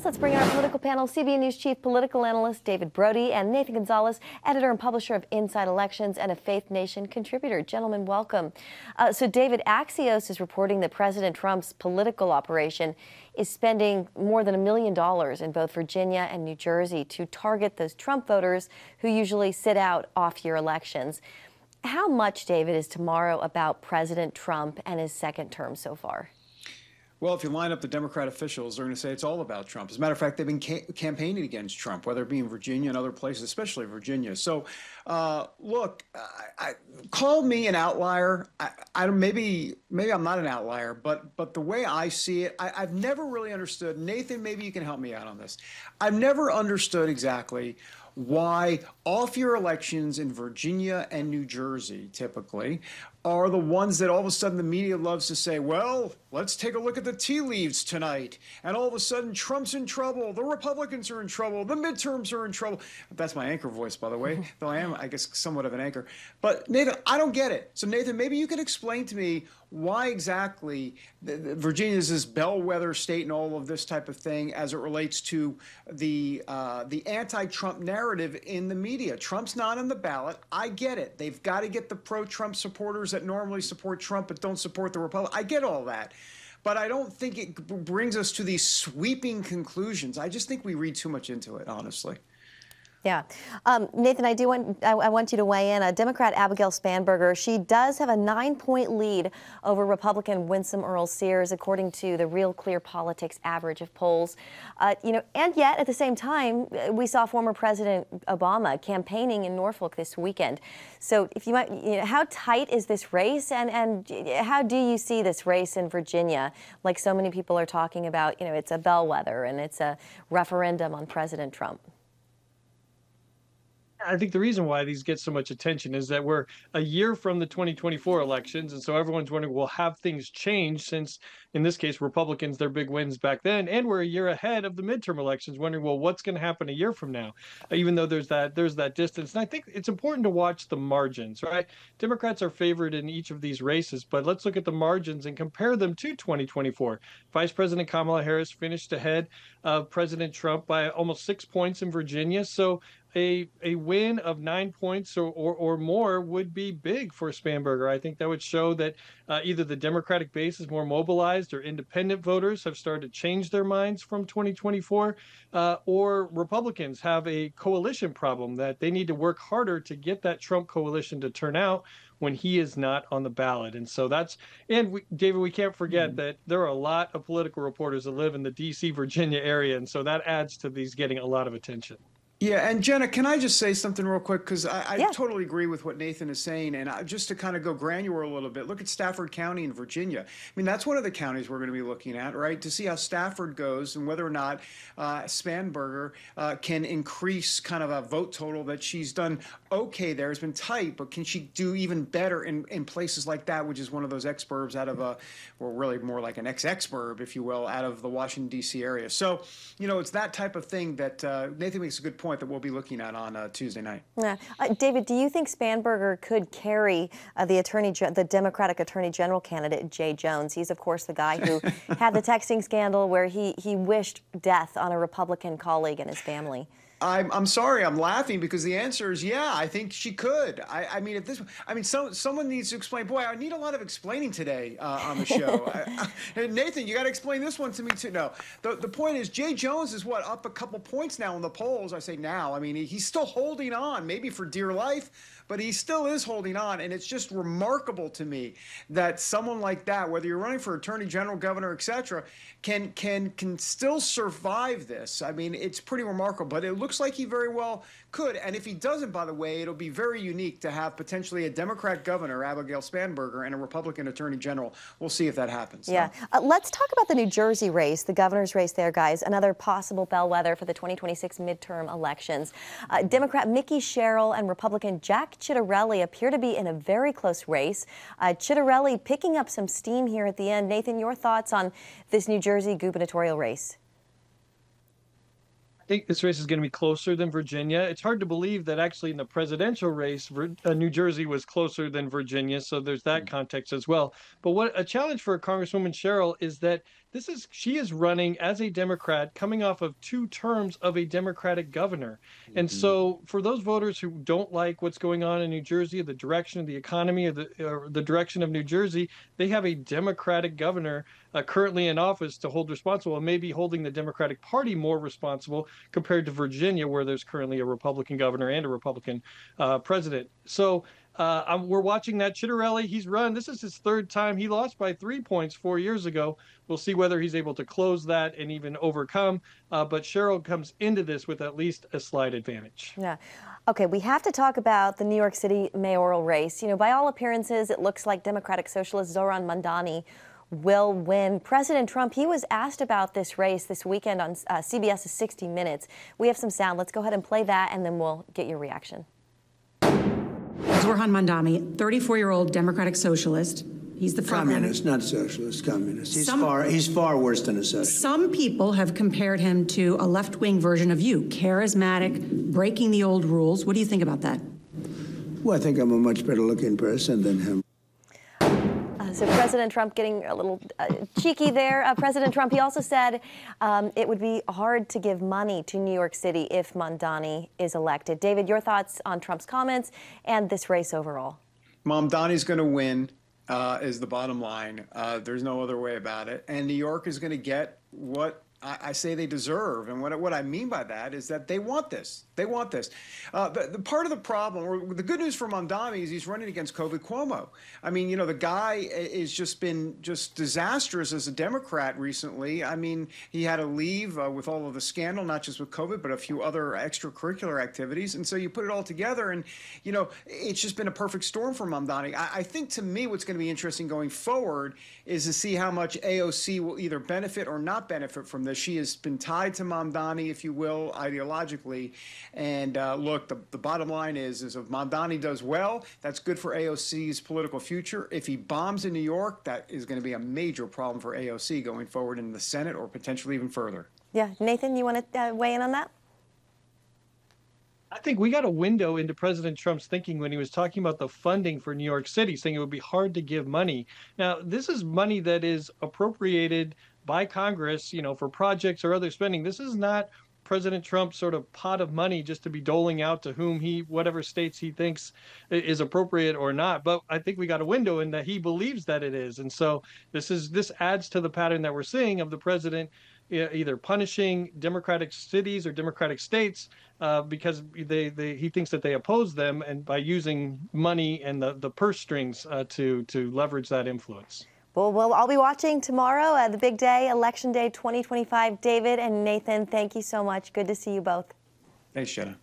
Let's bring in our political panel, CBN News Chief Political Analyst David Brody and Nathan Gonzales, editor and publisher of Inside Elections and a Faith Nation contributor. Gentlemen, welcome. So David, Axios is reporting that President Trump's political operation is spending more than $1 million in both Virginia and New Jersey to target those Trump voters who usually sit out off-year elections. How much, David, is tomorrow about President Trump and his second term so far? Well, if you line up the Democrat officials, they're going to say it's all about Trump. As a matter of fact, they've been campaigning against Trump, whether it be in Virginia and other places, especially Virginia. So, look, call me an outlier. Maybe I'm not an outlier, but the way I see it, I've never really understood. Nathan, maybe you can help me out on this. I've never understood exactly why off-year elections in Virginia and New Jersey typically are the ones that all of a sudden the media loves to say, well, let's take a look at the tea leaves tonight. And all of a sudden Trump's in trouble. The Republicans are in trouble. The midterms are in trouble. That's my anchor voice, by the way, though I am, I guess, somewhat of an anchor. But Nathan, I don't get it. So Nathan, maybe you can explain to me why exactly Virginia is this bellwether state and all of this type of thing as it relates to the anti-Trump narrative in the media. Trump's not on the ballot. I get it. They've got to get the pro-Trump supporters that normally support Trump but don't support the Republic. I get all that. But I don't think it brings us to these sweeping conclusions. I just think we read too much into it, honestly. Yeah. Nathan, I want you to weigh in. Democrat Abigail Spanberger, she does have a 9-point lead over Republican Winsome Earl Sears, according to the Real Clear Politics average of polls. And yet at the same time, we saw former President Obama campaigning in Norfolk this weekend. So if you might, how tight is this race, and how do you see this race in Virginia? Like so many people are talking about, it's a bellwether and it's a referendum on President Trump. I think the reason why these get so much attention is that we're a year from the 2024 elections. And so everyone's wondering, well, have things changed since, in this case, Republicans, their big wins back then, and we're a year ahead of the midterm elections, wondering, well, what's going to happen a year from now, even though there's that distance. And I think it's important to watch the margins, right? Democrats are favored in each of these races, but let's look at the margins and compare them to 2024. Vice President Kamala Harris finished ahead of President Trump by almost 6 points in Virginia. So a win of 9 points or more would be big for Spanberger. I think that would show that either the Democratic base is more mobilized or independent voters have started to change their minds from 2024, or Republicans have a coalition problem that they need to work harder to get that Trump coalition to turn out when he is not on the ballot. And so David, we can't forget that there are a lot of political reporters that live in the DC, Virginia area. And so that adds to these getting a lot of attention. Yeah, and Jenna, can I just say something real quick? Because I totally agree with what Nathan is saying. And just to kind of go granular a little bit, look at Stafford County in Virginia. I mean, that's one of the counties we're going to be looking at, right? To see how Stafford goes and whether or not Spanberger can increase kind of a vote total that she's done okay there. It's been tight, but can she do even better in places like that, which is one of those exurbs out of or really more like an ex-exurb, if you will, out of the Washington, D.C. area. So, it's that type of thing that Nathan makes a good point that we'll be looking at on Tuesday night. Yeah. David, do you think Spanberger could carry the Democratic Attorney General candidate, Jay Jones? He's, of course, the guy who had the texting scandal where he wished death on a Republican colleague and his family. I'm sorry, I'm laughing because the answer is yeah, I think she could. Someone needs to explain. Boy, I need a lot of explaining today on the show. Nathan, you got to explain this one to me too. No, the point is Jay Jones is up a couple points now in the polls. I say now. I mean, he's still holding on, maybe for dear life, but he still is holding on. And it's just remarkable to me that someone like that, whether you're running for attorney general, governor, etc., can still survive this. I mean, it's pretty remarkable, but it looks like he very well could. And if he doesn't, by the way, it'll be very unique to have potentially a Democrat governor, Abigail Spanberger, and a Republican attorney general. We'll see if that happens. Yeah. Let's talk about the New Jersey race, the governor's race there, guys. Another possible bellwether for the 2026 midterm elections. Democrat Mickey Sherrill and Republican Jack Ciattarelli appear to be in a very close race. Ciattarelli picking up some steam here at the end. Nathan, your thoughts on this New Jersey gubernatorial race? I think this race is going to be closer than Virginia. It's hard to believe that actually in the presidential race, New Jersey was closer than Virginia. So there's that context as well. But what a challenge for Congresswoman Sherrill is that she is running as a Democrat, coming off of 2 terms of a Democratic governor. And so for those voters who don't like what's going on in New Jersey, the direction of the economy, or the direction of New Jersey, they have a Democratic governor currently in office to hold responsible, and maybe holding the Democratic Party more responsible compared to Virginia, where there's currently a Republican governor and a Republican president. So we're watching that. Chitterelli, he's run. This is his 3rd time. He lost by 3 points 4 years ago. We'll see whether he's able to close that and even overcome. But Cheryl comes into this with at least a slight advantage. Yeah. Okay, we have to talk about the New York City mayoral race. You know, by all appearances, it looks like Democratic Socialist Zohran Mamdani will win. President Trump, he was asked about this race this weekend on CBS's 60 Minutes. We have some sound. Let's go ahead and play that, and then we'll get your reaction. Zohran Mamdani, 34-year-old Democratic Socialist. He's the front communist, not socialist, communist. He's far worse than a socialist. Some people have compared him to a left-wing version of you, charismatic, breaking the old rules. What do you think about that? Well, I think I'm a much better-looking person than him. So President Trump getting a little cheeky there. President Trump, he also said it would be hard to give money to New York City if Mamdani is elected. David, your thoughts on Trump's comments and this race overall? Mamdani's going to win. Is the bottom line. There's no other way about it. And New York is going to get what I say they deserve. And what I mean by that is that they want this. They want this. The part of the problem, or the good news for Mamdani, is he's running against COVID Cuomo. I mean, you know, the guy has just been disastrous as a Democrat recently. I mean, he had to leave with all of the scandal, not just with COVID, but a few other extracurricular activities. And so you put it all together, and, you know, it's just been a perfect storm for Mamdani. I think, to me, what's going to be interesting going forward is to see how much AOC will either benefit or not benefit from this. She has been tied to Mamdani, if you will, ideologically. And look, the bottom line is if Mamdani does well, that's good for AOC's political future. If he bombs in New York, that is going to be a major problem for AOC going forward in the Senate, or potentially even further. Yeah, Nathan, you want to weigh in on that? I think we got a window into President Trump's thinking when he was talking about the funding for New York City, saying it would be hard to give money. Now, this is money that is appropriated by Congress, you know, for projects or other spending. This is not President Trump's sort of pot of money just to be doling out to whom whatever states he thinks is appropriate or not. But I think we got a window in that he believes that it is. And so this adds to the pattern that we're seeing of the president either punishing Democratic cities or Democratic states because he thinks that they oppose them, and by using money and the purse strings to leverage that influence. Well, I'll be watching tomorrow, the big day, Election Day 2025. David and Nathan, thank you so much. Good to see you both. Thanks, Jenna.